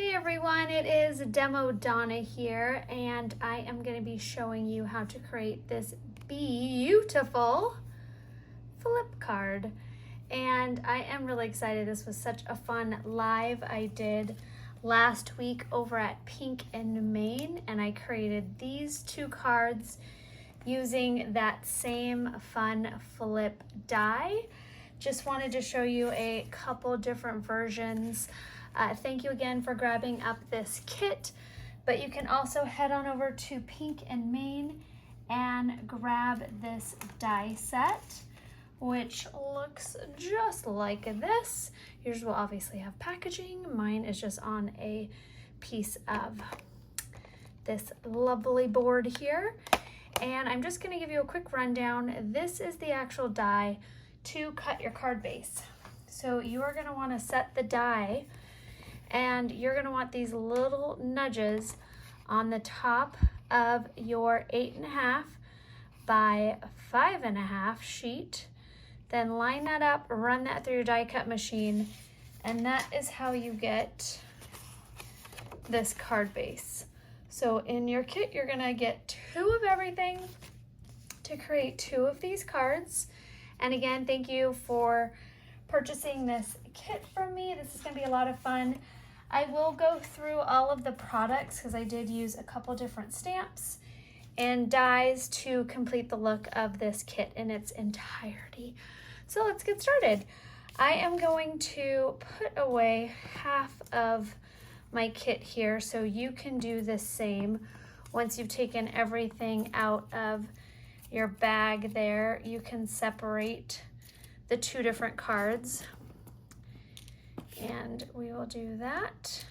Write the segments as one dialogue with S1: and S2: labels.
S1: Hey everyone, it is Demo Donna here, and I am going to be showing you how to create this Bee-Utiful flip card. And I am really excited. This was such a fun live I did last week over at Pink and Maine, and I created these two cards using that same fun flip die. Just wanted to show you a couple different versions. Thank you again for grabbing up this kit, but you can also head on over to Pink and Maine and grab this die set, which looks just like this. Yours will obviously have packaging. Mine is just on a piece of this lovely board here. And I'm just gonna give you a quick rundown. This is the actual die to cut your card base. So you are gonna wanna set the die, and you're gonna want these little nudges on the top of your 8.5 by 5.5 sheet. Then line that up, run that through your die cut machine, and that is how you get this card base. So in your kit, you're gonna get 2 of everything to create 2 of these cards. And again, thank you for purchasing this kit from me. This is gonna be a lot of fun. I will go through all of the products because I did use a couple different stamps and dies to complete the look of this kit in its entirety. So let's get started. I am going to put away half of my kit here so you can do the same. Once you've taken everything out of your bag there, you can separate the 2 different cards. And we will do that.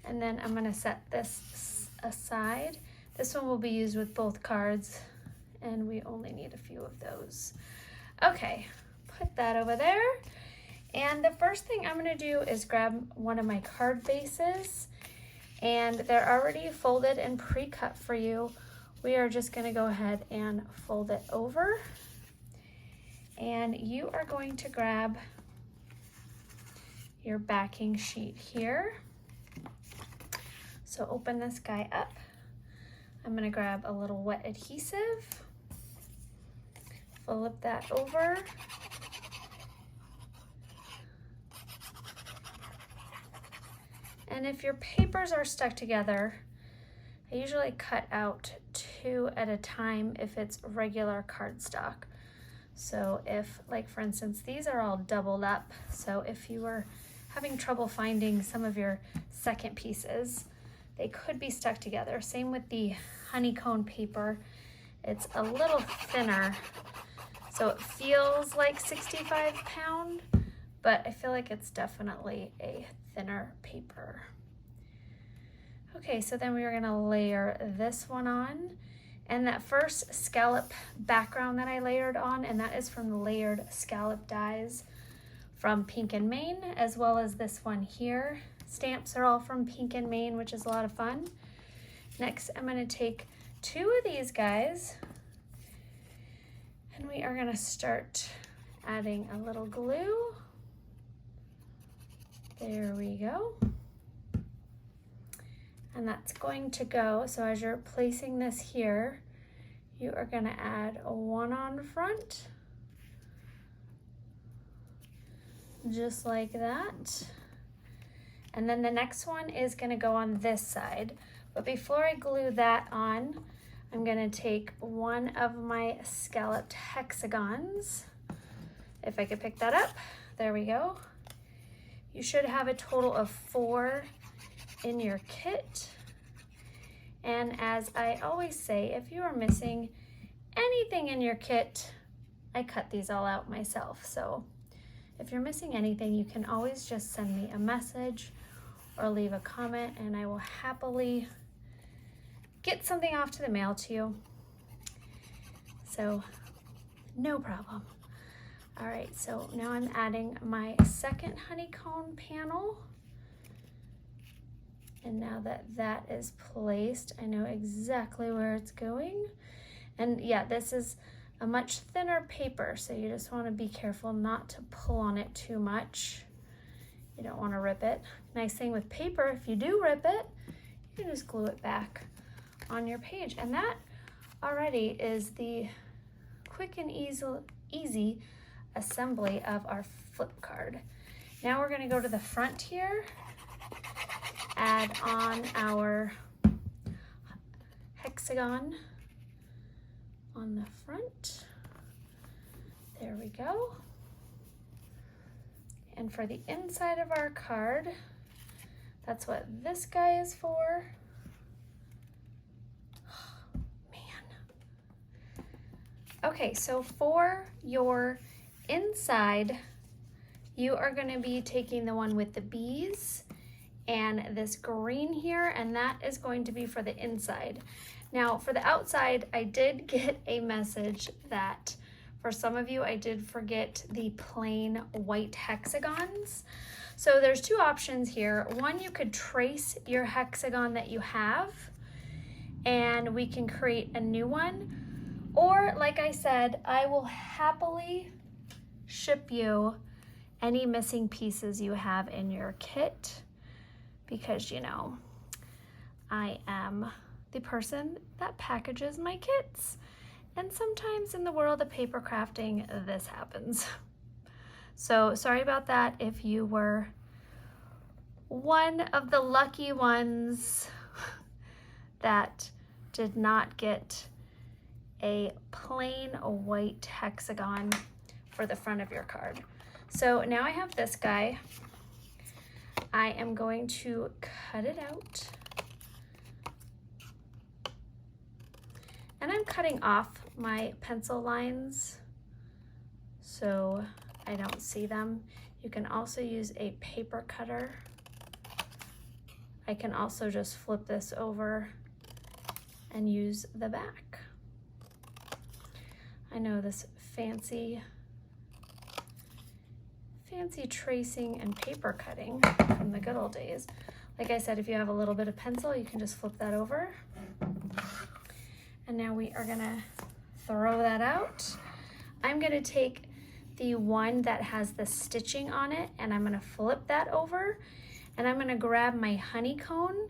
S1: And then I'm gonna set this aside. This one will be used with both cards, and we only need a few of those. Okay, put that over there. And the first thing I'm gonna do is grab one of my card bases, and they're already folded and pre-cut for you. We are just gonna go ahead and fold it over. And you are going to grab your backing sheet here. So open this guy up. I'm gonna grab a little wet adhesive, flip that over. And if your papers are stuck together, I usually cut out 2 at a time if it's regular cardstock. So if, like for instance, these are all doubled up, so if you were having trouble finding some of your second pieces, they could be stuck together. Same with the honeycomb paper. It's a little thinner, so it feels like 65 pound, but I feel like it's definitely a thinner paper. Okay, so then we are gonna layer this one on. And that first scallop background that I layered on, and that is from the layered scallop dies from Pink and Maine, as well as this one here. Stamps are all from Pink and Maine, which is a lot of fun. Next, I'm gonna take 2 of these guys, and we are gonna start adding a little glue. There we go. And that's going to go, so as you're placing this here, you are gonna add a 1 on front, just like that. And then the next one is gonna go on this side. But before I glue that on, I'm gonna take 1 of my scalloped hexagons. If I could pick that up, there we go. You should have a total of 4 in your kit. And as I always say, if you are missing anything in your kit, I cut these all out myself. So if you're missing anything, you can always just send me a message or leave a comment, and I will happily get something off to the mail to you. So no problem. All right, so now I'm adding my second honeycomb panel. And now that that is placed, I know exactly where it's going. And yeah, this is a much thinner paper, so you just want to be careful not to pull on it too much. You don't want to rip it. Nice thing with paper, if you do rip it, you can just glue it back on your page. And that already is the quick and easy assembly of our flip card. Now we're going to go to the front here, add on our Hexigon on the front. There we go. And for the inside of our card, that's what this guy is for. Oh, man. Okay, so for your inside, you are going to be taking the one with the bees and this green here, and that is going to be for the inside. Now for the outside, I did get a message that for some of you, I did forget the plain white hexagons. So there's two options here. One, you could trace your hexagon that you have and we can create a new one. Or like I said, I will happily ship you any missing pieces you have in your kit because, you know, I am the person that packages my kits. And sometimes in the world of paper crafting, this happens. So sorry about that if you were one of the lucky ones that did not get a plain white hexagon for the front of your card. So now I have this guy. I am going to cut it out. And I'm cutting off my pencil lines so I don't see them. You can also use a paper cutter. I can also just flip this over and use the back. I know this fancy tracing and paper cutting from the good old days. Like I said, if you have a little bit of pencil, you can just flip that over. And now we are gonna throw that out. I'm gonna take the one that has the stitching on it and I'm gonna flip that over and I'm gonna grab my honeycomb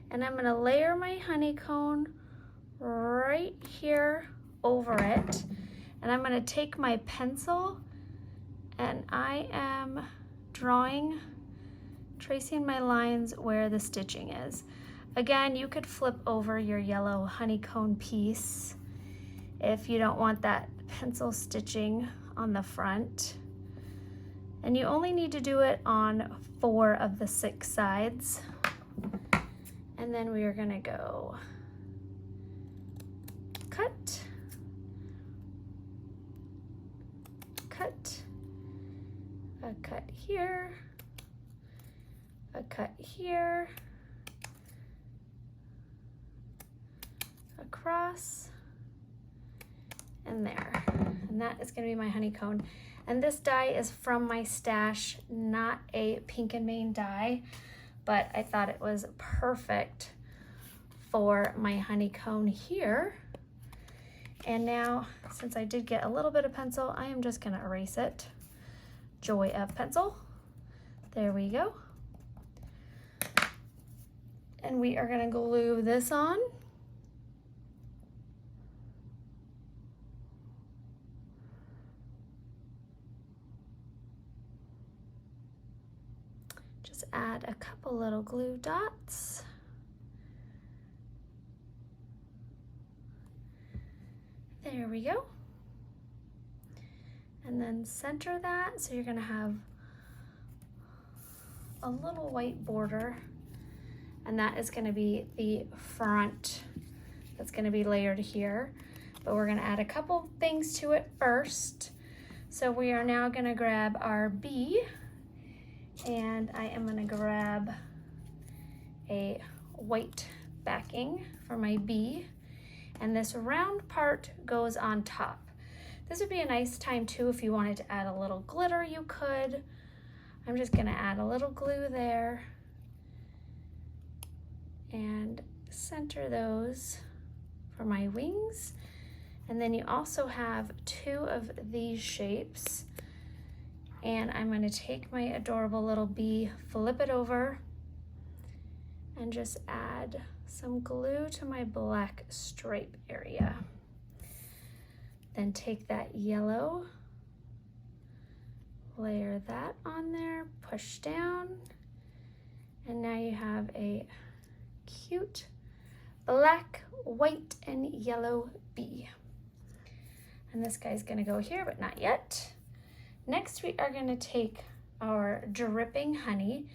S1: and I'm gonna layer my honeycomb right here over it. And I'm gonna take my pencil and I am tracing my lines where the stitching is. Again, you could flip over your yellow honeycomb piece if you don't want that pencil stitching on the front. And you only need to do it on 4 of the 6 sides. And then we are gonna go cut, cut, a cut here, a cut here, across, and there. And that is going to be my honeycomb. And this die is from my stash, not a Pink and Main die, but I thought it was perfect for my honeycomb here. And now, since I did get a little bit of pencil, I am just going to erase it. Joy of pencil. There we go. And we are going to glue this on. Just add a couple little glue dots. There we go. And then center that, so you're gonna have a little white border, and that is gonna be the front that's gonna be layered here. But we're gonna add a couple things to it first. So we are now gonna grab our bee, and I am gonna grab a white backing for my bee, and this round part goes on top. This would be a nice time too if you wanted to add a little glitter, you could. I'm just gonna add a little glue there and center those for my wings. And then you also have 2 of these shapes And I'm going to take my adorable little bee, flip it over, and just add some glue to my black stripe area. Then take that yellow, layer that on there, push down, and now you have a cute black, white, and yellow bee. And this guy's gonna go here, but not yet. Next, we are gonna take our dripping honey,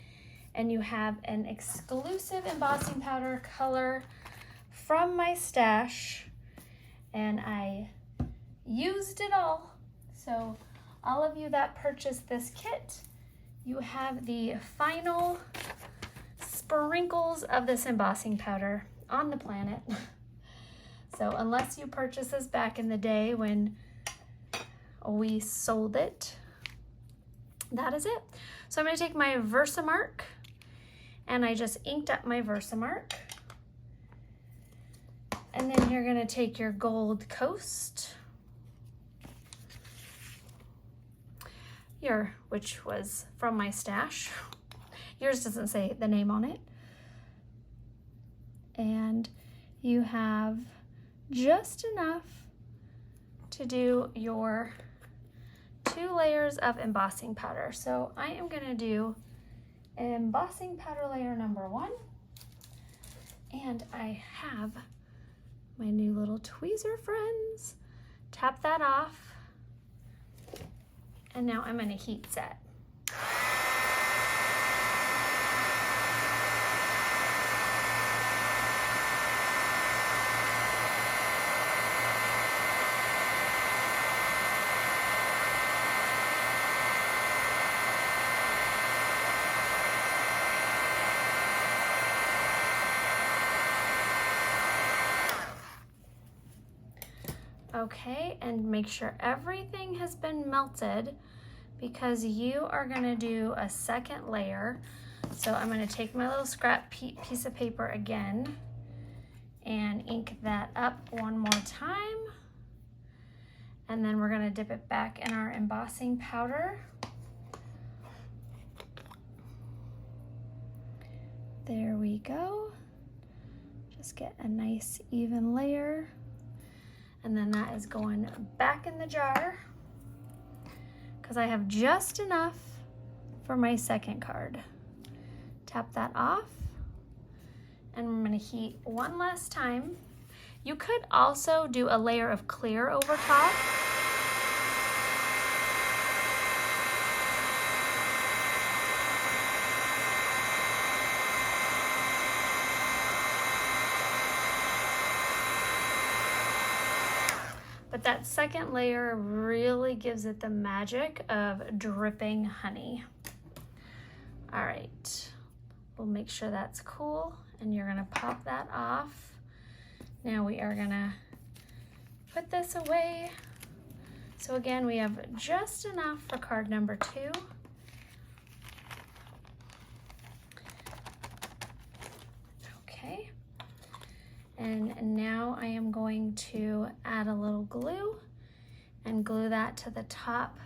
S1: and you have an exclusive embossing powder color from my stash, and I used it all. So all of you that purchased this kit, you have the final sprinkles of this embossing powder on the planet. So unless you purchased this back in the day when we sold it, that is it. So I'm going to take my Versamark, and I just inked up my Versamark. And then you're going to take your Gold Coast, which was from my stash. Yours doesn't say the name on it. And you have just enough to do your 2 layers of embossing powder. So I am going to do embossing powder layer number 1. And I have my new little tweezer friends. Tap that off. And now I'm going to heat set. Okay, and make sure everything has been melted, because you are going to do a second layer. So I'm going to take my little scrap piece of paper again and ink that up one more time. And then we're going to dip it back in our embossing powder. There we go. Just get a nice even layer. And then that is going back in the jar, because I have just enough for my second card. Tap that off, and I'm going to heat one last time. You could also do a layer of clear over top. But that second layer really gives it the magic of dripping honey. All right, we'll make sure that's cool, and you're gonna pop that off. Now we are gonna put this away. So again, we have just enough for card number 2. Okay. And now I am going to add a little glue and glue that to the top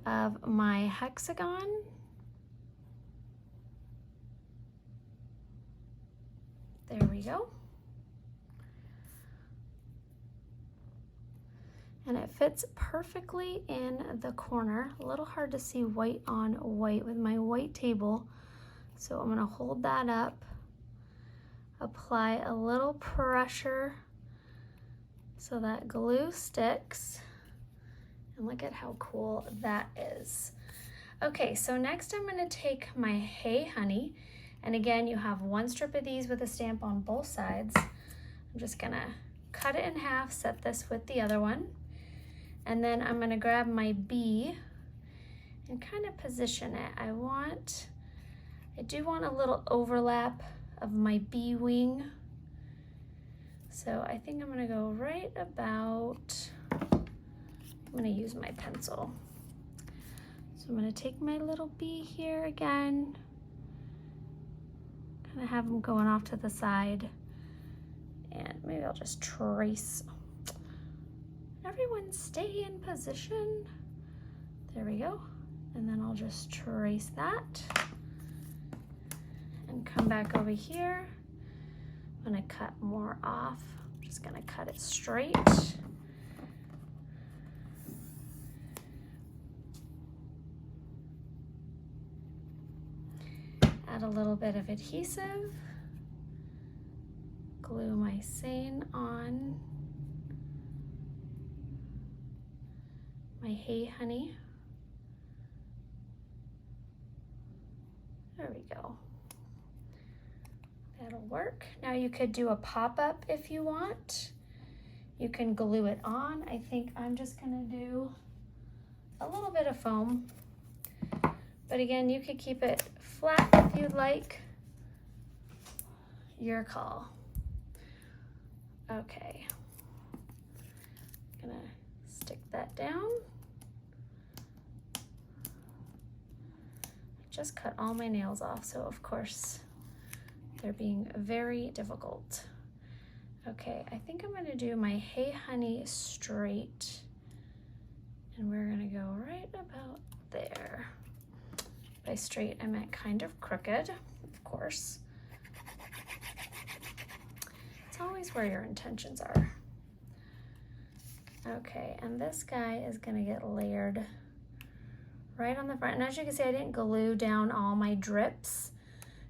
S1: of my hexagon. There we go. And it fits perfectly in the corner. A little hard to see white on white with my white table. So I'm going to hold that up. Apply a little pressure so that glue sticks, and look at how cool that is. Okay, so next I'm going to take my Hey Honey, and again you have 1 strip of these with a stamp on both sides. I'm just going to cut it in half, set this with the other one, and then I'm going to grab my bee and kind of position it. I do want a little overlap of my bee wing. So I think I'm gonna go right about, I'm gonna use my pencil. So I'm gonna take my little bee here again, kind of have them going off to the side, and maybe I'll just trace. Everyone stay in position. There we go. And then I'll just trace that and come back over here. I'm gonna cut more off. I'm just gonna cut it straight. Add a little bit of adhesive. Glue my seine on my Hey Honey. There we go. That'll work. Now you could do a pop-up if you want. You can glue it on. I think I'm just gonna do a little bit of foam. But again, you could keep it flat if you'd like. Your call. Okay. Gonna stick that down. I just cut all my nails off, so of course they're being very difficult. Okay, I think I'm gonna do my Hey Honey straight, and we're gonna go right about there. By straight, I meant kind of crooked, of course. It's always where your intentions are. Okay, and this guy is gonna get layered right on the front. And as you can see, I didn't glue down all my drips.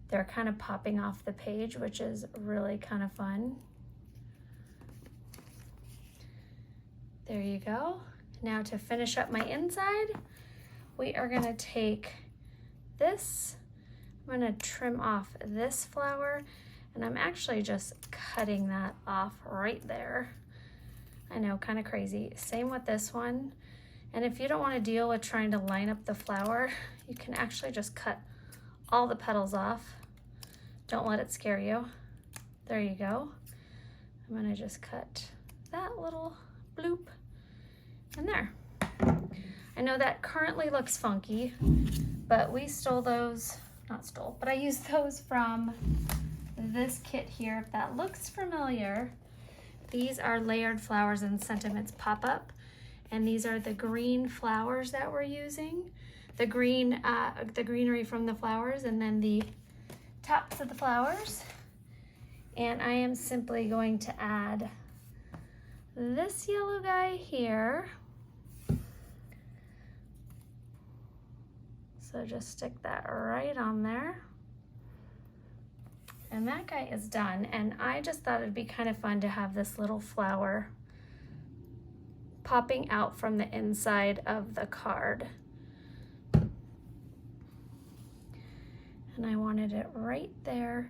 S1: They're kind of popping off the page, which is really kind of fun. There you go. Now to finish up my inside, we are gonna take this. I'm gonna trim off this flower, and I'm actually just cutting that off right there. I know, kind of crazy. Same with this one. And if you don't want to deal with trying to line up the flower, you can actually just cut all the petals off. Don't let it scare you. There you go. I'm gonna just cut that little bloop in there. I know that currently looks funky, but we stole those, not stole, but I used those from this kit here. If that looks familiar, these are layered flowers and sentiments pop-up. And these are the green flowers that we're using. The greenery from the flowers, and then the tops of the flowers. And I am simply going to add this yellow guy here. So just stick that right on there. And that guy is done. And I just thought it'd be kind of fun to have this little flower popping out from the inside of the card. And I wanted it right there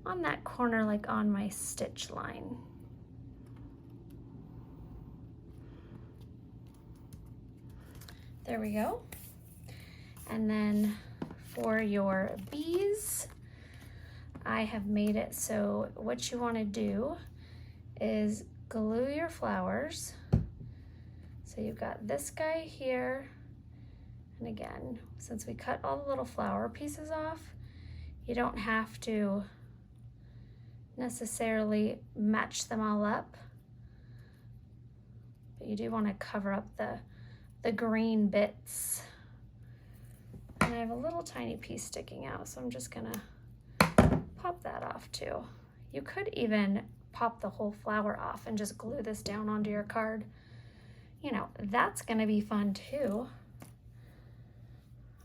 S1: on that corner, like on my stitch line. There we go. And then for your bees, I have made it so what you want to do is glue your flowers. So you've got this guy here, and again, since we cut all the little flower pieces off, you don't have to necessarily match them all up, but you do want to cover up the green bits. And I have a little tiny piece sticking out, so I'm just gonna pop that off too. You could even pop the whole flower off and just glue this down onto your card. You know, that's gonna be fun too.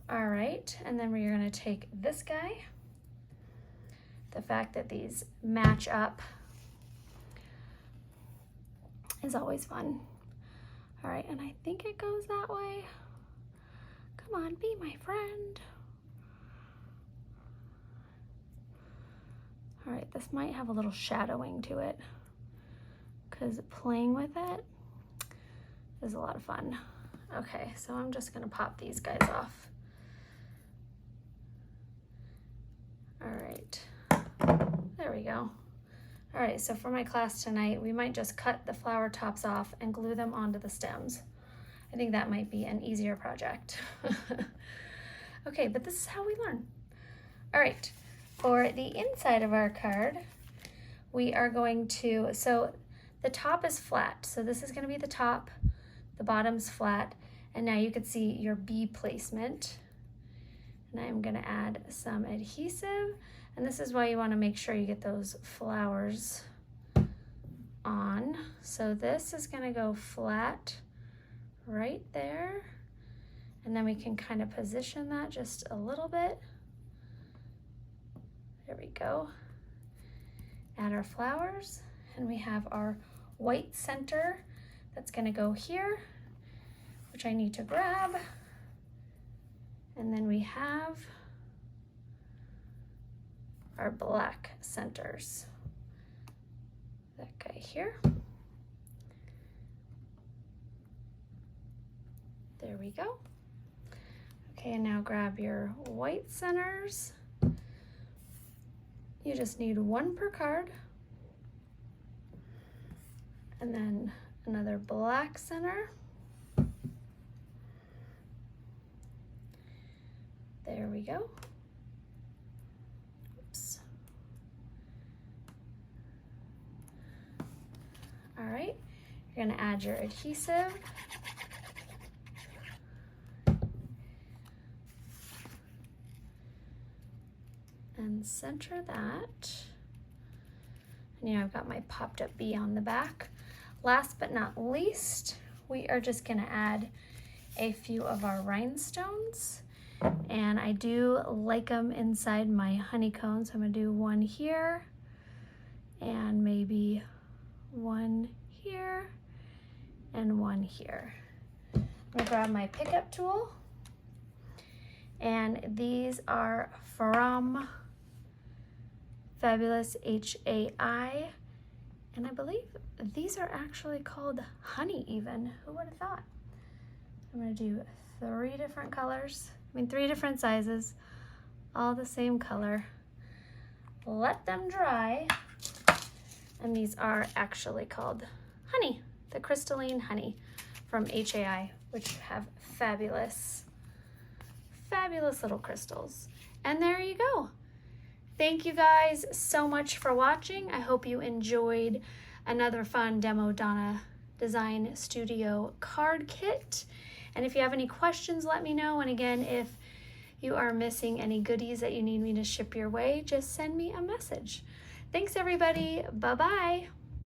S1: All right, and then we're gonna take this guy. The fact that these match up is always fun. All right, and I think it goes that way. Come on, be my friend. All right, this might have a little shadowing to it because playing with it is a lot of fun. Okay, so I'm just gonna pop these guys off. All right, there we go. All right, so for my class tonight, we might just cut the flower tops off and glue them onto the stems. I think that might be an easier project. Okay, but this is how we learn. All right, for the inside of our card, we are going to, so the top is flat. So this is gonna be the top, the bottom's flat, And now you can see your bee placement. And I'm gonna add some adhesive. And this is why you wanna make sure you get those flowers on. So this is gonna go flat right there. And then we can kind of position that just a little bit. There we go. Add our flowers, and we have our white center that's gonna go here, which I need to grab. And then we have our black centers. That guy here. There we go. Okay, and now grab your white centers. You just need one per card. And then another black center. There we go. Oops. All right, you're gonna add your adhesive. And center that. And I've got my popped up bee on the back. Last but not least, we are just gonna add a few of our rhinestones. And I do like them inside my honeycomb, so I'm gonna do one here and maybe one here and one here. I'm gonna grab my pickup tool, and these are from Fabulous HAI, and I believe these are actually called honey even. Who would have thought? I'm gonna do 3 different colors, 3 different sizes, all the same color. Let them dry, and these are actually called honey, the crystalline honey from HAI, which have fabulous, fabulous little crystals. And there you go. Thank you guys so much for watching. I hope you enjoyed another fun Demo Donna Design Studio card kit. And if you have any questions, let me know. And again, if you are missing any goodies that you need me to ship your way, just send me a message. Thanks everybody, bye-bye.